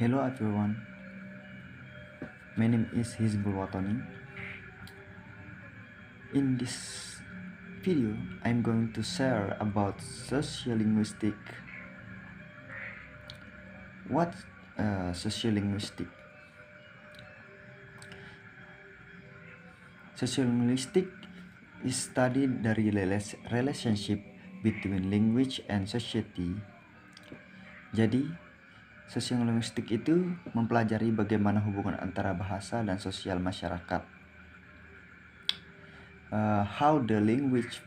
Hello everyone, my name is Hizbul Watoni. In this video, I'm going to share about sociolinguistic. What sociolinguistic? Sociolinguistic is studied dari relationship between language and society. Jadi, sosiolinguistik itu mempelajari bagaimana hubungan antara bahasa dan sosial masyarakat. How the language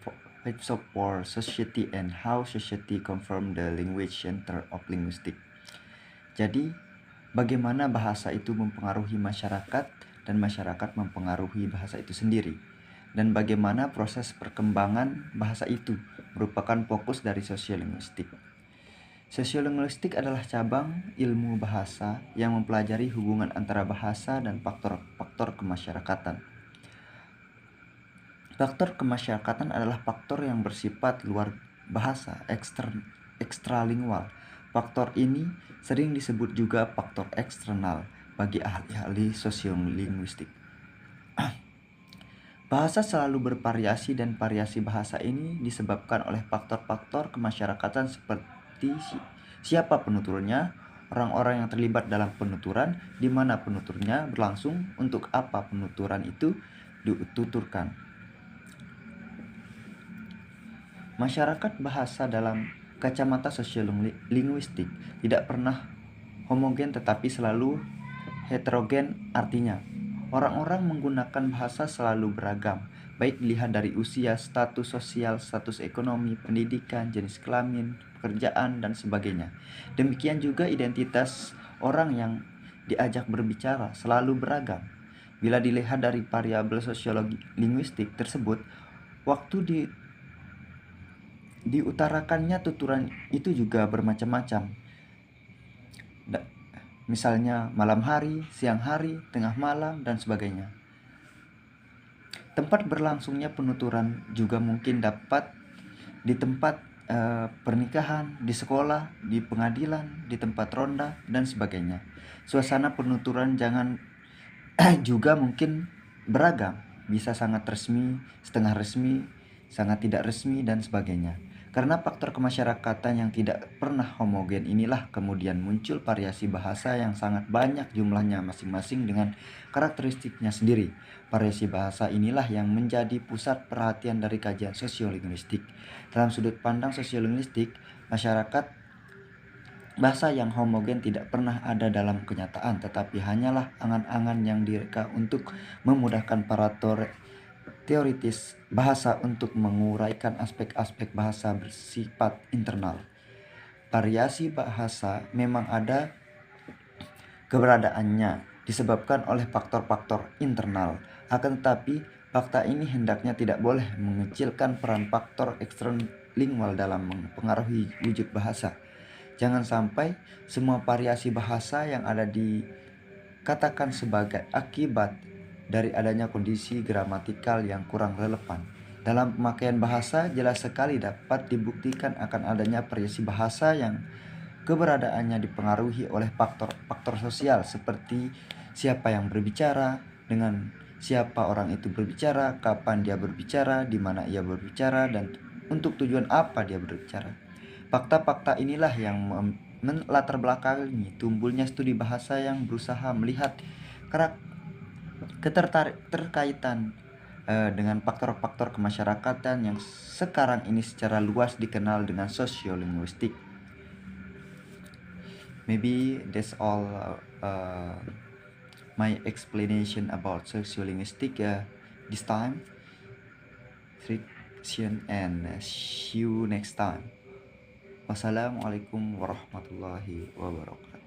support society and how society confirm the language center of linguistic. Jadi, bagaimana bahasa itu mempengaruhi masyarakat dan masyarakat mempengaruhi bahasa itu sendiri. Dan bagaimana proses perkembangan bahasa itu merupakan fokus dari sosiolinguistik. Sosiolinguistik adalah cabang ilmu bahasa yang mempelajari hubungan antara bahasa dan faktor kemasyarakatan. Faktor kemasyarakatan adalah faktor yang bersifat luar bahasa, ekstralingual. Faktor ini sering disebut juga faktor eksternal bagi ahli-ahli sosiolinguistik. Bahasa selalu bervariasi dan variasi bahasa ini disebabkan oleh faktor-faktor kemasyarakatan seperti siapa penuturnya, orang-orang yang terlibat dalam penuturan, di mana penuturnya berlangsung, untuk apa penuturan itu dituturkan. Masyarakat bahasa dalam kacamata sosiolinguistik tidak pernah homogen tetapi selalu heterogen, artinya orang-orang menggunakan bahasa selalu beragam, baik dilihat dari usia, status sosial, status ekonomi, pendidikan, jenis kelamin, pekerjaan, dan sebagainya. Demikian juga identitas orang yang diajak berbicara selalu beragam. Bila dilihat dari variabel sosiologi linguistik tersebut, waktu diutarakannya tuturan itu juga bermacam-macam. Misalnya malam hari, siang hari, tengah malam, dan sebagainya. Tempat berlangsungnya penuturan juga mungkin dapat di tempat pernikahan, di sekolah, di pengadilan, di tempat ronda, dan sebagainya. Suasana penuturan jangan juga mungkin beragam, bisa sangat resmi, setengah resmi, sangat tidak resmi, dan sebagainya. Karena faktor kemasyarakatan yang tidak pernah homogen inilah kemudian muncul variasi bahasa yang sangat banyak jumlahnya masing-masing dengan karakteristiknya sendiri. Variasi bahasa inilah yang menjadi pusat perhatian dari kajian sosiolinguistik. Dalam sudut pandang sosiolinguistik, masyarakat bahasa yang homogen tidak pernah ada dalam kenyataan, tetapi hanyalah angan-angan yang direka untuk memudahkan para teoritis bahasa untuk menguraikan aspek-aspek bahasa bersifat internal. Variasi bahasa memang ada keberadaannya disebabkan oleh faktor-faktor internal. Akan tetapi, fakta ini hendaknya tidak boleh mengecilkan peran faktor ekstralingual dalam mempengaruhi wujud bahasa. Jangan sampai semua variasi bahasa yang ada dikatakan sebagai akibat dari adanya kondisi gramatikal yang kurang relevan. Dalam pemakaian bahasa, jelas sekali dapat dibuktikan akan adanya variasi bahasa yang keberadaannya dipengaruhi oleh faktor-faktor sosial seperti siapa yang berbicara, dengan siapa orang itu berbicara, kapan dia berbicara, di mana ia berbicara, dan untuk tujuan apa dia berbicara. Fakta-fakta inilah yang melatar belakangi tumbuhnya studi bahasa yang berusaha melihat keterkaitan dengan faktor-faktor kemasyarakatan yang sekarang ini secara luas dikenal dengan sosiolinguistik. Maybe that's all my explanation about sociolinguistic this time. And see you next time. Wassalamualaikum warahmatullahi wabarakatuh.